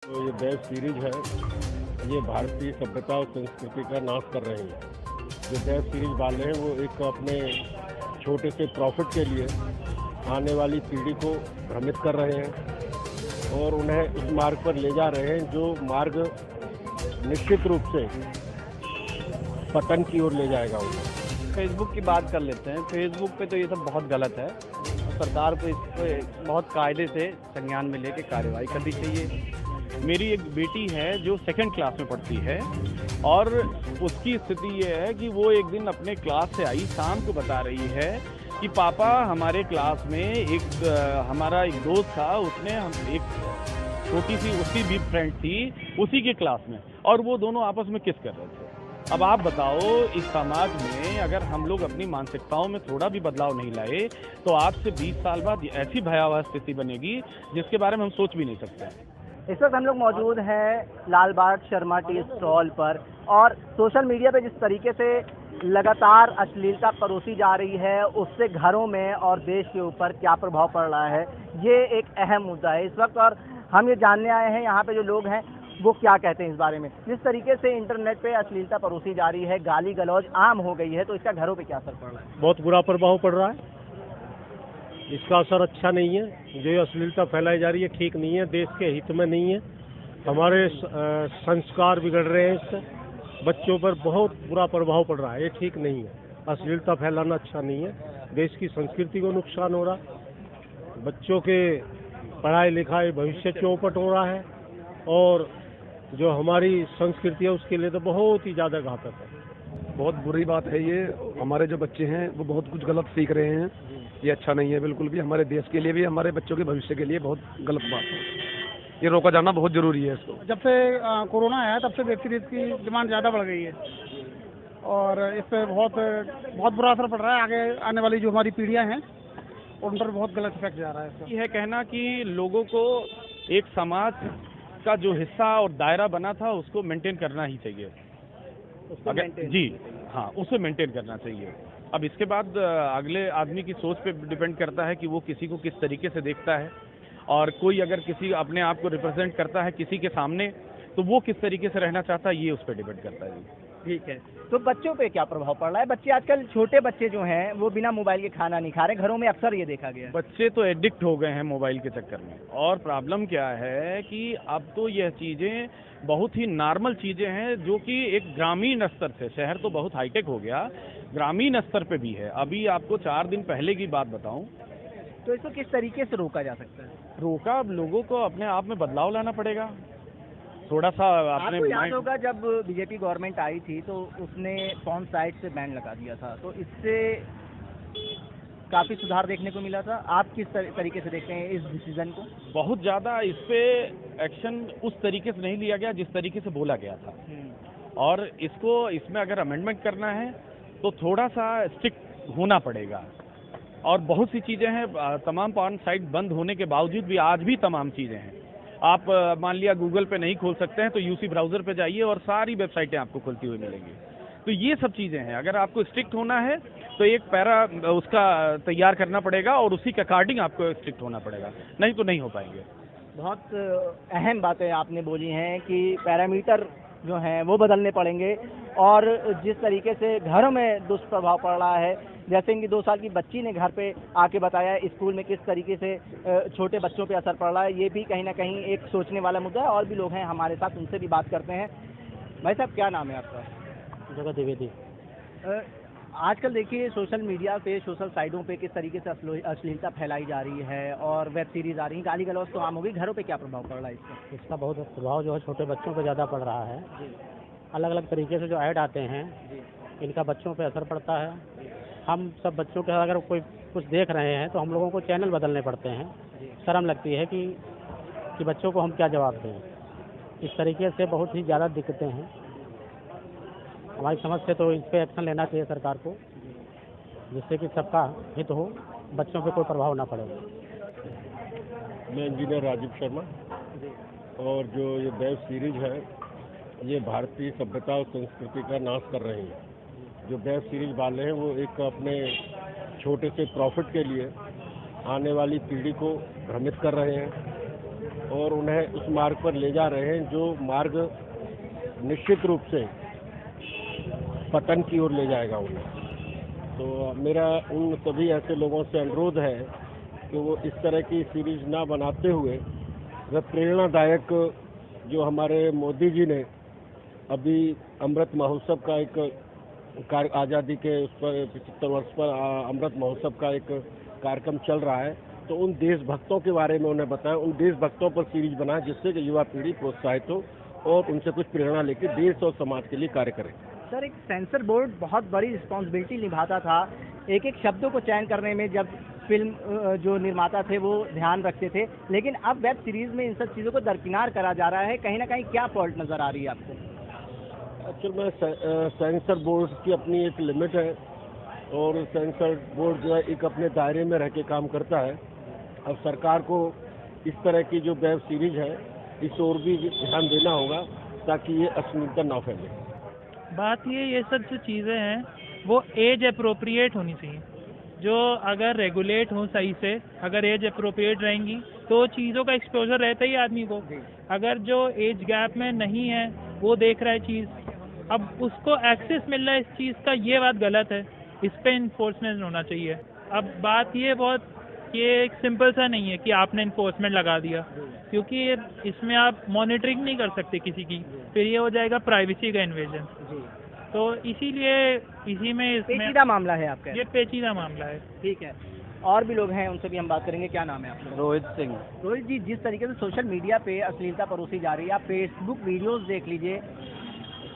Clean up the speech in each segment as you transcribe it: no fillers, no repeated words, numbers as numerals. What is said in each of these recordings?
तो ये web series है, ये भारतीय सभ्यता और संस्कृति का नाश कर रही है। जो वेब सीरीज वाले हैं वो एक अपने छोटे से प्रॉफिट के लिए आने वाली पीढ़ी को भ्रमित कर रहे हैं और उन्हें इस मार्ग पर ले जा रहे हैं जो मार्ग निश्चित रूप से पतन की ओर ले जाएगा उन्हें। फेसबुक की बात कर लेते हैं। फेसबुक पे तो ये सब बहुत गलत है। सरकार को इस पर बहुत कायदे से संज्ञान में लेके कार्रवाई करनी चाहिए। मेरी एक बेटी है जो 2nd क्लास में पढ़ती है और उसकी स्थिति ये है कि वो एक दिन अपने क्लास से आई, शाम को बता रही है कि पापा हमारे क्लास में हमारा एक दोस्त था, उसने हम एक छोटी सी उसकी भी फ्रेंड थी उसी के क्लास में, और वो दोनों आपस में किस कर रहे थे। अब आप बताओ, इस समाज में अगर हम लोग अपनी मानसिकताओं में थोड़ा भी बदलाव नहीं लाए तो आज से 20 साल बाद ऐसी भयावह स्थिति बनेगी जिसके बारे में हम सोच भी नहीं सकते। इस वक्त हम लोग मौजूद हैं लाल बाग शर्मा टी स्टॉल पर, और सोशल मीडिया पे जिस तरीके से लगातार अश्लीलता परोसी जा रही है उससे घरों में और देश के ऊपर क्या प्रभाव पड़ रहा है, ये एक अहम मुद्दा है इस वक्त। और हम ये जानने आए हैं यहाँ पे जो लोग हैं वो क्या कहते हैं इस बारे में। जिस तरीके से इंटरनेट पे अश्लीलता परोसी जा रही है, गाली गलौज आम हो गई है, तो इसका घरों पे क्या असर पड़ रहा है? बहुत बुरा प्रभाव पड़ रहा है। इसका असर अच्छा नहीं है। जो अश्लीलता फैलाई जा रही है ठीक नहीं है, देश के हित में नहीं है। हमारे संस्कार बिगड़ रहे हैं, इससे बच्चों पर बहुत बुरा प्रभाव पड़ रहा है। ये ठीक नहीं है, अश्लीलता फैलाना अच्छा नहीं है। देश की संस्कृति को नुकसान हो रहा, बच्चों के पढ़ाई लिखाई भविष्य चौपट हो रहा है, और जो हमारी संस्कृति है उसके लिए तो बहुत ही ज़्यादा घातक है। बहुत बुरी बात है ये। हमारे जो बच्चे हैं वो बहुत कुछ गलत सीख रहे हैं, ये अच्छा नहीं है बिल्कुल भी। हमारे देश के लिए भी, हमारे बच्चों के भविष्य के लिए बहुत गलत बात है। ये रोका जाना बहुत जरूरी है इसको। जब से कोरोना आया तब से वेब सीरीज की डिमांड ज़्यादा बढ़ गई है और इस पर बहुत बुरा असर पड़ रहा है। आगे आने वाली जो हमारी पीढ़ियां हैं उन पर बहुत गलत इफेक्ट जा रहा है इसका। ये है कहना कि लोगों को एक समाज का जो हिस्सा और दायरा बना था उसको मेंटेन करना ही चाहिए। जी हाँ, उसे मेंटेन करना चाहिए। अब इसके बाद अगले आदमी की सोच पे डिपेंड करता है कि वो किसी को किस तरीके से देखता है, और कोई अगर किसी अपने आप को रिप्रेजेंट करता है किसी के सामने तो वो किस तरीके से रहना चाहता है, ये उस पर डिपेंड करता है। ठीक है, तो बच्चों पे क्या प्रभाव पड़ रहा है? बच्चे आजकल, छोटे बच्चे जो हैं वो बिना मोबाइल के खाना नहीं खा रहे, घरों में अक्सर ये देखा गया है। बच्चे तो एडिक्ट हो गए हैं मोबाइल के चक्कर में, और प्रॉब्लम क्या है कि अब तो यह चीज़ें बहुत ही नॉर्मल चीज़ें हैं जो कि एक ग्रामीण स्तर से, शहर तो बहुत हाईटेक हो गया, ग्रामीण स्तर पे भी है। अभी आपको 4 दिन पहले की बात बताऊं, तो इसको किस तरीके से रोका जा सकता है? रोका, अब लोगों को अपने आप में बदलाव लाना पड़ेगा थोड़ा सा अपने। आपको याद होगा जब बीजेपी गवर्नमेंट आई थी तो उसने फोन साइट से बैन लगा दिया था, तो इससे काफ़ी सुधार देखने को मिला था। आप किस तरीके से देखते हैं इस डिसीजन को? बहुत ज़्यादा इस पे एक्शन उस तरीके से नहीं लिया गया जिस तरीके से बोला गया था, और इसमें अगर अमेंडमेंट करना है तो थोड़ा सा स्ट्रिक्ट होना पड़ेगा। और बहुत सी चीज़ें हैं, तमाम पॉर्न साइट बंद होने के बावजूद भी आज भी तमाम चीज़ें हैं। आप मान लिया गूगल पे नहीं खोल सकते हैं तो यूसी ब्राउज़र पे जाइए और सारी वेबसाइटें आपको खुलती हुई मिलेंगी। तो ये सब चीज़ें हैं। अगर आपको स्ट्रिक्ट होना है तो एक पैरा उसका तैयार करना पड़ेगा और उसी के अकॉर्डिंग आपको स्ट्रिक्ट होना पड़ेगा, नहीं तो नहीं हो पाएंगे। बहुत अहम बातें आपने बोली हैं कि पैरामीटर जो हैं वो बदलने पड़ेंगे, और जिस तरीके से घरों में दुष्प्रभाव पड़ रहा है, जैसे कि 2 साल की बच्ची ने घर पे आके बताया स्कूल में किस तरीके से छोटे बच्चों पे असर पड़ रहा है, ये भी कहीं ना कहीं एक सोचने वाला मुद्दा है। और भी लोग हैं हमारे साथ, उनसे भी बात करते हैं। भाई साहब, क्या नाम है आपका? जगह द्विवेदी। आजकल देखिए सोशल मीडिया पे, सोशल साइटों पे किस तरीके से अश्लीलता फैलाई जा रही है और वेब सीरीज आ रही है, गाली गलौज तो आम हो गई, घरों पे क्या प्रभाव पड़ रहा है इसका? इसका बहुत प्रभाव जो है छोटे बच्चों पे ज़्यादा पड़ रहा है। अलग अलग तरीके से जो ऐड आते हैं इनका बच्चों पे असर पड़ता है। हम सब बच्चों के अगर कोई कुछ देख रहे हैं तो हम लोगों को चैनल बदलने पड़ते हैं। शर्म लगती है कि बच्चों को हम क्या जवाब दें। इस तरीके से बहुत ही ज़्यादा दिक्कतें हैं। हमारी समझ से तो इस पर एक्शन लेना चाहिए सरकार को, जिससे कि सबका हित हो, बच्चों पे कोई प्रभाव ना पड़े। मैं इंजीनियर राजीव शर्मा, और जो ये वेब सीरीज है ये भारतीय सभ्यता और संस्कृति का नाश कर रही है। जो वेब सीरीज वाले हैं वो एक अपने छोटे से प्रॉफिट के लिए आने वाली पीढ़ी को भ्रमित कर रहे हैं और उन्हें उस मार्ग पर ले जा रहे हैं जो मार्ग निश्चित रूप से पतन की ओर ले जाएगा उन्हें। तो मेरा उन सभी ऐसे लोगों से अनुरोध है कि वो इस तरह की सीरीज ना बनाते हुए वह प्रेरणादायक जो हमारे मोदी जी ने अभी अमृत महोत्सव का एक आज़ादी के उस पर 75 वर्ष पर अमृत महोत्सव का एक कार्यक्रम चल रहा है, तो उन देशभक्तों के बारे में उन्हें बताएं, उन देशभक्तों पर सीरीज बनाएं जिससे कि युवा पीढ़ी प्रोत्साहित हो और उनसे कुछ प्रेरणा लेकर देश और समाज के लिए कार्य करें। सर, एक सेंसर बोर्ड बहुत बड़ी रिस्पॉन्सिबिलिटी निभाता था, एक एक शब्दों को चयन करने में जब फिल्म जो निर्माता थे वो ध्यान रखते थे, लेकिन अब वेब सीरीज में इन सब चीज़ों को दरकिनार करा जा रहा है। कहीं ना कहीं क्या फॉल्ट नज़र आ रही है आपको? एक्चुअल में सेंसर बोर्ड की अपनी एक लिमिट है और सेंसर बोर्ड जो है एक अपने दायरे में रह के काम करता है। अब सरकार को इस तरह की जो वेब सीरीज है इस ओर भी ध्यान देना होगा ताकि ये अश्लीलता ना फैले। बात ये सब जो चीज़ें हैं वो एज अप्रोप्रिएट होनी चाहिए। जो अगर रेगुलेट हो सही से, अगर एज अप्रोप्रिएट रहेंगी तो चीज़ों का एक्सपोजर रहता ही आदमी को। अगर जो एज गैप में नहीं है वो देख रहा है चीज़, अब उसको एक्सेस मिल रहा है इस चीज़ का, ये बात गलत है। इस पे इन्फोर्समेंट होना चाहिए। अब बात ये एक सिंपल सा नहीं है कि आपने इन्फोर्समेंट लगा दिया, क्योंकि इसमें आप मॉनिटरिंग नहीं कर सकते किसी की, फिर ये हो जाएगा प्राइवेसी का इन्वेजन। तो इसीलिए इसमें पेचीदा मामला है आपका? ये पेचीदा मामला है। ठीक है, और भी लोग हैं उनसे भी हम बात करेंगे। क्या नाम है आपका? रोहित सिंह। रोहित जी, जिस तरीके से सोशल मीडिया पे अश्लीलता परोसी जा रही है, आप फेसबुक वीडियोस देख लीजिए,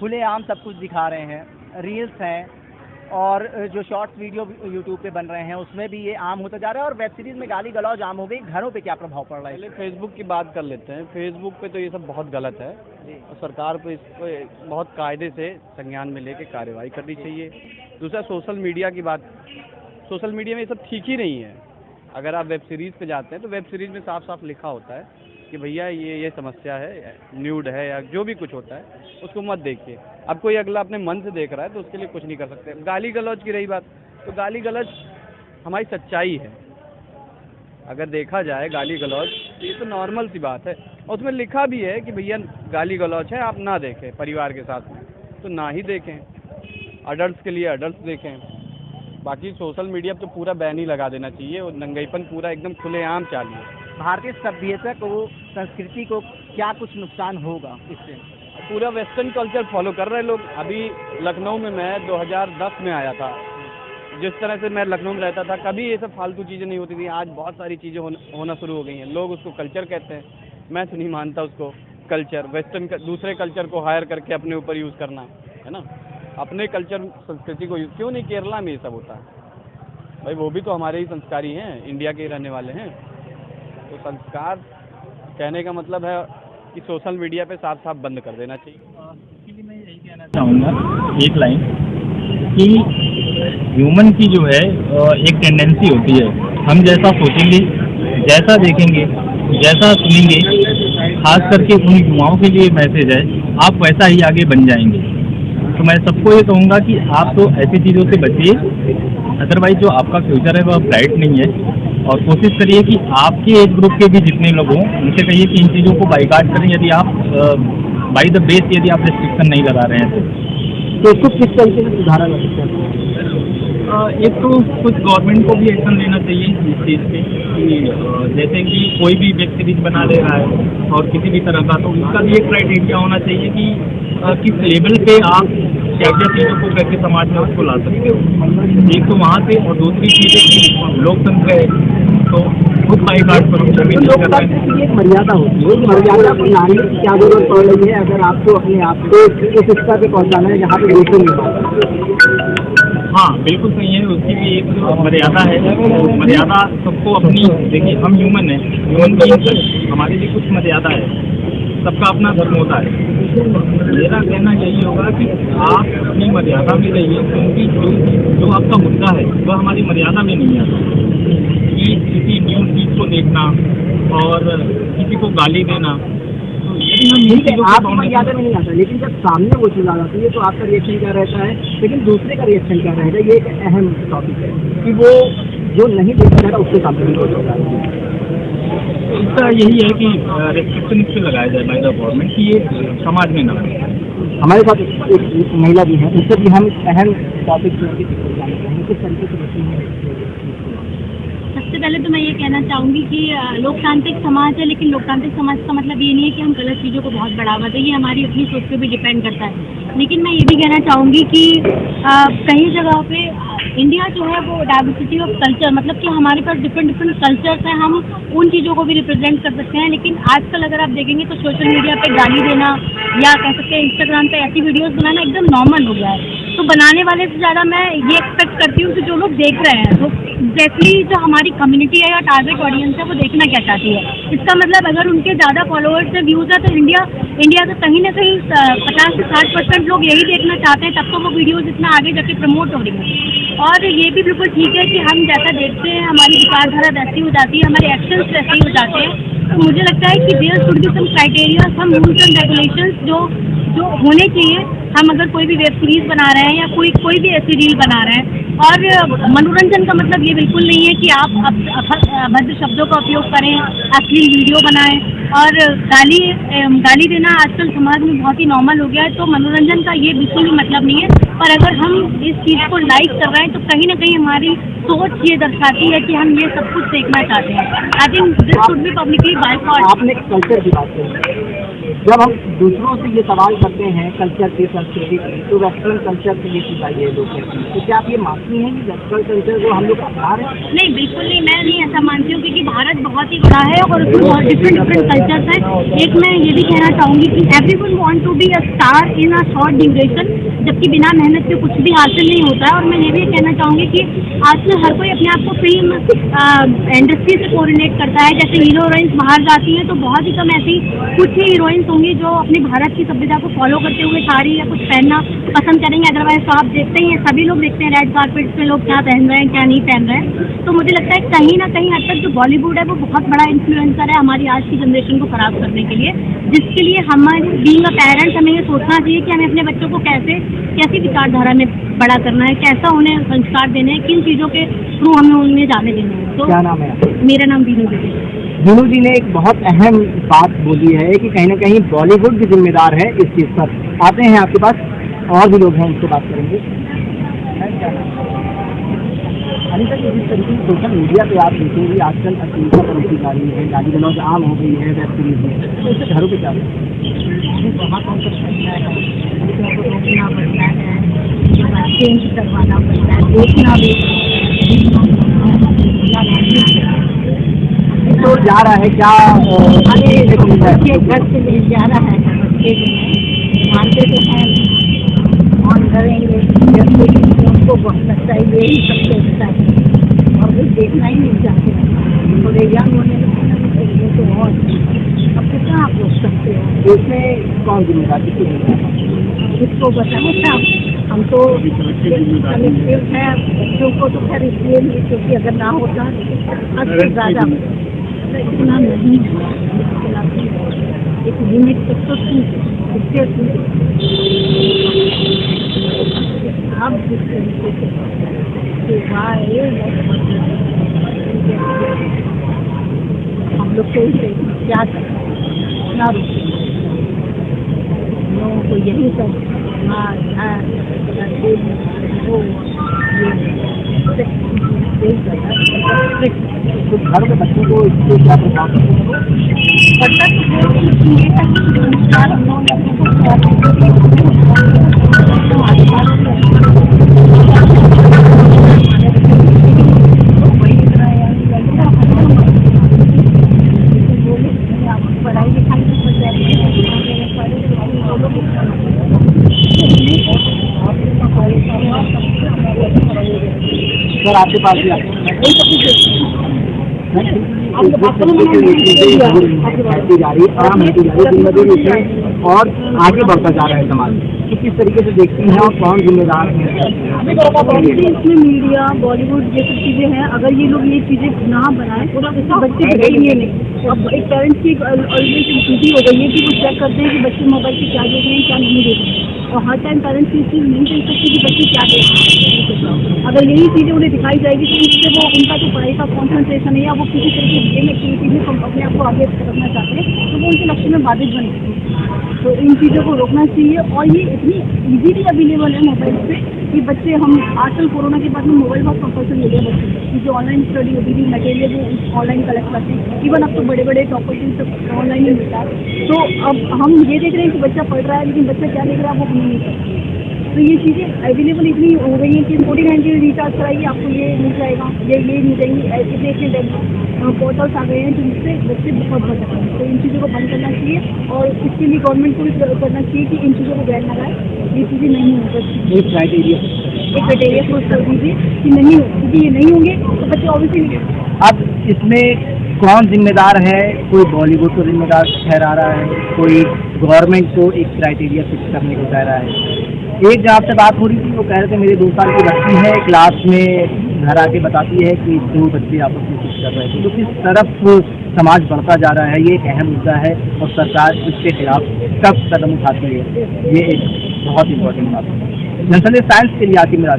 खुलेआम सब कुछ दिखा रहे हैं, रील्स हैं और जो शॉर्ट्स वीडियो यूट्यूब पे बन रहे हैं उसमें भी ये आम होता जा रहा है और वेब सीरीज में गाली गलौज आम हो गई। घरों पे क्या प्रभाव पड़ रहा है? पहले फेसबुक की बात कर लेते हैं। फेसबुक पे तो ये सब बहुत गलत है और सरकार को इस पर बहुत कायदे से संज्ञान में लेके कार्रवाई करनी चाहिए। दूसरा, सोशल मीडिया की बात, सोशल मीडिया में ये सब ठीक ही नहीं है। अगर आप वेब सीरीज़ पे जाते हैं तो वेब सीरीज़ में साफ साफ लिखा होता है कि भैया ये समस्या है, न्यूड है या जो भी कुछ होता है उसको मत देखिए। अब कोई अगला अपने मन से देख रहा है तो उसके लिए कुछ नहीं कर सकते। गाली गलौज की रही बात, तो गाली गलौज हमारी सच्चाई है। अगर देखा जाए गाली गलौज तो ये तो नॉर्मल सी बात है और उसमें लिखा भी है कि भैया गाली गलौज है, आप ना देखें परिवार के साथ में, तो ना ही देखें। अडल्ट के लिए अडल्ट देखें। बाकी सोशल मीडिया तो पूरा बैन ही लगा देना चाहिए और नंगाईपन पूरा एकदम खुलेआम चालू है। भारतीय सभ्यता को, संस्कृति को क्या कुछ नुकसान होगा इससे? पूरा वेस्टर्न कल्चर फॉलो कर रहे हैं लोग। अभी लखनऊ में मैं 2010 में आया था। जिस तरह से मैं लखनऊ में रहता था कभी ये सब फालतू चीज़ें नहीं होती थी। आज बहुत सारी चीज़ें होना शुरू हो गई हैं। लोग उसको कल्चर कहते हैं, मैं तो नहीं मानता उसको कल्चर। वेस्टर्न दूसरे कल्चर को हायर करके अपने ऊपर यूज़ करना है ना, अपने कल्चर संस्कृति को क्यों नहीं? केरला में ये सब होता है भाई, वो भी तो हमारे ही संस्कारी हैं, इंडिया के ही रहने वाले हैं। तो संस्कार कहने का मतलब है कि सोशल मीडिया पे साफ साफ बंद कर देना चाहिए। इसलिए मैं यही कहना चाहूँगा एक लाइन कि ह्यूमन की जो है एक टेंडेंसी होती है, हम जैसा सोचेंगे, जैसा देखेंगे, जैसा सुनेंगे, खास करके उन युवाओं के लिए मैसेज है, आप वैसा ही आगे बन जाएंगे। तो मैं सबको ये कहूँगा कि आप तो ऐसी चीज़ों से बचिए, अदरवाइज जो आपका फ्यूचर है वह ब्राइट नहीं है। और कोशिश करिए कि आपके एज ग्रुप के भी जितने लोग हों उनसे कहिए कि इन चीज़ों को बाइकाट करें। यदि आप बाई द बेस यदि आप रिस्ट्रिक्शन नहीं लगा रहे हैं तो इसको किस तरीके से सुधारा जा सकता है? एक तो कुछ गवर्नमेंट को भी एक्शन लेना चाहिए इस चीज़ पे कि जैसे कि कोई भी वेब सीरीज बना ले रहा है और किसी भी तरह का, तो उसका भी एक क्राइटेरिया होना चाहिए कि किस लेवल पे आप क्या क्या चीज़ों को कैसे समाज में उसको ला सकते हो। एक तो वहाँ से, और दूसरी चीज़ है कि लोकतंत्र है तो खुद बाइकाट करो। लोकतंत्र की एक मर्यादा होती है, मर्यादा को लाने की क्या जरूरत पड़ रही है अगर आपको अपने आप को इस स्तर पे पहुँचाना है जहाँ पे बिल्कुल नहीं पाता? हाँ बिल्कुल सही है, उसकी भी एक मर्यादा है। मर्यादा सबको अपनी, देखिए हम ह्यूमन हैं, ह्यूमन बीइंग है, हमारे लिए कुछ मर्यादा है, सबका अपना धर्म होता है। मेरा कहना यही होगा कि आप अपनी मर्यादा में रहिए, क्योंकि जो आपका मुद्दा है वह हमारी मर्यादा में नहीं आता। कि किसी न्यूज़ चीज़ को देखना और किसी को गाली देना, तो यदि हम आप मर्यादा में नहीं आता, लेकिन जब सामने वो चीज़ आ जाती है तो आपका रिएक्शन क्या रहता है, लेकिन दूसरे का रिएक्शन क्या रहेगा? ये एक अहम टॉपिक है कि वो जो नहीं देख रहा उसके सामने भी हो जाता है। तो इसका यही है कि रेस्ट्रिक्शन इस पर लगाया जाए बाय द गवर्नमेंट कि ये समाज में ना आए। हमारे साथ एक महिला भी है, उससे भी हम अहम टॉपिक किस तरीके से देखती हैं। सबसे पहले तो मैं ये कहना चाहूँगी कि लोकतांत्रिक समाज है, लेकिन लोकतांत्रिक समाज का मतलब ये नहीं है कि हम गलत चीज़ों को बहुत बढ़ावा दें, ये हमारी अपनी सोच पे भी डिपेंड करता है। लेकिन मैं ये भी कहना चाहूँगी कि कई जगहों पे इंडिया जो है वो डाइवर्सिटी ऑफ कल्चर, मतलब कि हमारे पास डिफरेंट कल्चर्स हैं, हम उन चीज़ों को भी रिप्रेजेंट कर सकते हैं। लेकिन आजकल अगर आप देखेंगे तो सोशल मीडिया पे गाली देना या कह सकते हैं इंस्टाग्राम पे ऐसी वीडियोस बनाना एकदम नॉर्मल हो गया है। तो बनाने वाले से ज़्यादा मैं ये एक्सपेक्ट करती हूँ कि जो लोग देख रहे हैं तो एग्जैक्टली जो हमारी कम्युनिटी है या टारगेट ऑडियंस है वो देखना क्या चाहती है। इसका मतलब अगर उनके ज़्यादा फॉलोअर्स है, व्यूज़ है, तो इंडिया का कहीं ना कहीं 50 से 60% लोग यही देखना चाहते हैं, तब तो वो वीडियोज़ इतना आगे जाके प्रमोट हो रही हैं। और ये भी बिल्कुल ठीक है कि हम जैसा देखते हैं हमारी विचारधारा वैसी हो जाती है, हमारे एक्शंस वैसे ही हो जाते हैं। तो मुझे लगता है कि there should be some criteria, some rules and regulations जो होने चाहिए। हम अगर कोई भी वेब सीरीज बना रहे हैं या कोई भी ऐसी रील बना रहे हैं, और मनोरंजन का मतलब ये बिल्कुल नहीं है कि आप अभद्र शब्दों का उपयोग करें, अश्लील वीडियो बनाएं और गाली देना आजकल समाज में बहुत ही नॉर्मल हो गया है। तो मनोरंजन का ये बिल्कुल भी मतलब नहीं है। पर अगर हम इस चीज़ को लाइक कर रहे हैं तो कहीं ना कहीं हमारी सोच ये दर्शाती है कि हम ये सब कुछ देखना चाहते हैं। I think this should be publicly boycott. आपने कल्चर की बात करी, जब हम दूसरों से ये सवाल करते हैं कल्चर की, संस्कृति की, तो वेस्टर्न कल्चर से ये चीज़ आई है लोग कहते हैं। तो क्या आप ये मानती हैं कि वेस्टर्न कल्चर को हम लोग अपना रहे हैं? नहीं, बिल्कुल नहीं, मैं नहीं ऐसा मानती हूँ, क्योंकि भारत बहुत ही बड़ा है और उसमें बहुत डिफरेंट कल्चर्स हैं। एक मैं ये भी कहना चाहूँगी कि everyone want to be a star in a short duration, जबकि बिना मेहनत के कुछ भी हासिल नहीं होता है। और मैं ये भी कहना चाहूँगी कि आजकल हर कोई अपने आप को फिल्म इंडस्ट्री से कोरिलेट करता है। जैसे हीरो हीरोइंस बाहर जाती हैं तो बहुत ही कम ऐसी कुछ ही हीरोइंस होंगी जो अपने भारत की सभ्यता को फॉलो करते हुए साड़ी या कुछ पहनना पसंद करेंगे। अदरवाइज तो आप देखते ही हैं, सभी लोग देखते हैं रेड कार्पेट पे लोग क्या पहन रहे हैं क्या नहीं पहन रहे हैं। तो मुझे लगता है कहीं ना कहीं हद तक जो बॉलीवुड है वो बहुत बड़ा इन्फ्लुएंसर है हमारी आज की जनरेशन को खराब करने के लिए, जिसके लिए हमारे बीइंग अ पेरेंट्स हमें ये सोचना चाहिए कि हमें अपने बच्चों को कैसी विचारधारा में बड़ा करना है, कैसा उन्हें संस्कार देने हैं, किन चीज़ों के थ्रू हमें उन्हें जाने देना है। तो क्या नाम है? मेरा नाम बीनू जी है। बीनू जी ने एक बहुत अहम बात बोली है कि कहीं ना कहीं बॉलीवुड भी जिम्मेदार है इस चीज़ पर। आते हैं आपके पास, और भी लोग हैं, उनसे बात करेंगे। अनिता जी, जिस तरीके से सोशल मीडिया पे आप देखेंगे आजकल अश्लीलता पर रोकी जा रही है, गाली गलौज आम हो गई है वेब सीरीज में, तो इससे घरों पे क्या रोकना पड़ता है, चेंज करवाना पड़ता है, देखना भी तो जा रहा है क्या घर से ले जा रहा है, मानते तो हैं ऑन करेंगे, उनको बहुत लगता है यही सबसे अच्छा है और वो देखना ही नहीं चाहते। थोड़े यंग होने लगते तो और अब कितना आप रोक सकते हो? इसमें कौन जिम्मेदार, किसको बताएं साहब, हम तो कलेक्टिव है। बच्चों को तो खैर इसलिए नहीं क्योंकि अगर ना होता तो ज़्यादा इतना नहीं, एक लिमिट तक तो ठीक है। अब जिस तरीके से हम लोग को क्या ना लोगों को यही सब तो घर के बच्चों को इससे क्या प्रभाव पढ़ाई लिखाई सर आपके पास भी जा रही है, आराम होती जा रही है और आगे बढ़ता जा रहा है समाज। तो किस तरीके से देखती हैं और कौन जिम्मेदार है? इसमें मीडिया, बॉलीवुड ये सब चीज़ें हैं। अगर ये लोग ये चीज़ें ना बनाएं तो बच्चे बिगड़ेंगे नहीं। अब एक पेरेंट्स की ऑलरेडी स्थिति हो गई है कि वो चेक करते हैं कि बच्चे मोबाइल पे क्या देख रहे हैं क्या नहीं देख रहे हैं। और हर टाइम पेरेंट्स ये चीज़ नहीं कह सकते कि बच्चे क्या देखें। अगर यही चीज़ें उन्हें दिखाई जाएगी तो उससे वो उनका जो पढ़ाई का कॉन्सेंट्रेशन है या वो किसी तरह की गेम एक्टिविटी में अपने आप को आगे रखना चाहते हैं तो वो उनके लक्ष्य में बाधित बनेगी। तो इन चीज़ों को रोकना चाहिए। और ये इतनी ईजीली अवेलेबल है मोबाइल पे कि बच्चे हम आजकल कोरोना के बाद में मोबाइल बहुत कंपल्सरी हो गया बच्चे की जो ऑनलाइन स्टडी होती थी मटेरियल वो ऑनलाइन कलेक्ट करते हैं। इवन अब तो बड़े बड़े टॉपर्स सब ऑनलाइन ही मिलता है। तो अब हम ये देख रहे हैं कि बच्चा पढ़ रहा है लेकिन बच्चा क्या देख रहा है वो हमें नहीं पता। तो ये चीज़ें अवेलेबल इतनी हो गई हैं कि 49 रिचार्ज कराइए आपको ये मिल जाएगा, ये मिल जाएंगी। इतने पोर्टल्स आ गए हैं जिनसे बच्चे बहुत बच सकते हैं। तो इन चीज़ों को बंद करना चाहिए और इसके लिए गवर्नमेंट को भी करना चाहिए कि इन चीज़ों को बैन लगाए। ये चीज़ें नहीं हो सकती। एक क्राइटेरिया सोच कर दीजिए कि नहीं हो, क्योंकि ये नहीं होंगे तो बच्चे ऑब्वियसली नहीं। अब इसमें कौन जिम्मेदार है? कोई बॉलीवुड को जिम्मेदार ठहरा रहा है, कोई गवर्नमेंट को एक क्राइटेरिया फिक्स करने को कह रहा है। एक जब आपसे बात हो रही थी वो कह रहे थे मेरी 2 साल की बच्ची है, क्लास में घर आके बताती है कि 2 बच्चे आपस में कुछ कर रहे थे। तो किस तरफ समाज बढ़ता जा रहा है ये एक अहम मुद्दा है और सरकार इसके खिलाफ कब कदम उठाती है ये एक बहुत इंपॉर्टेंट बात है। जनरल साइंस के लिए आके मेरा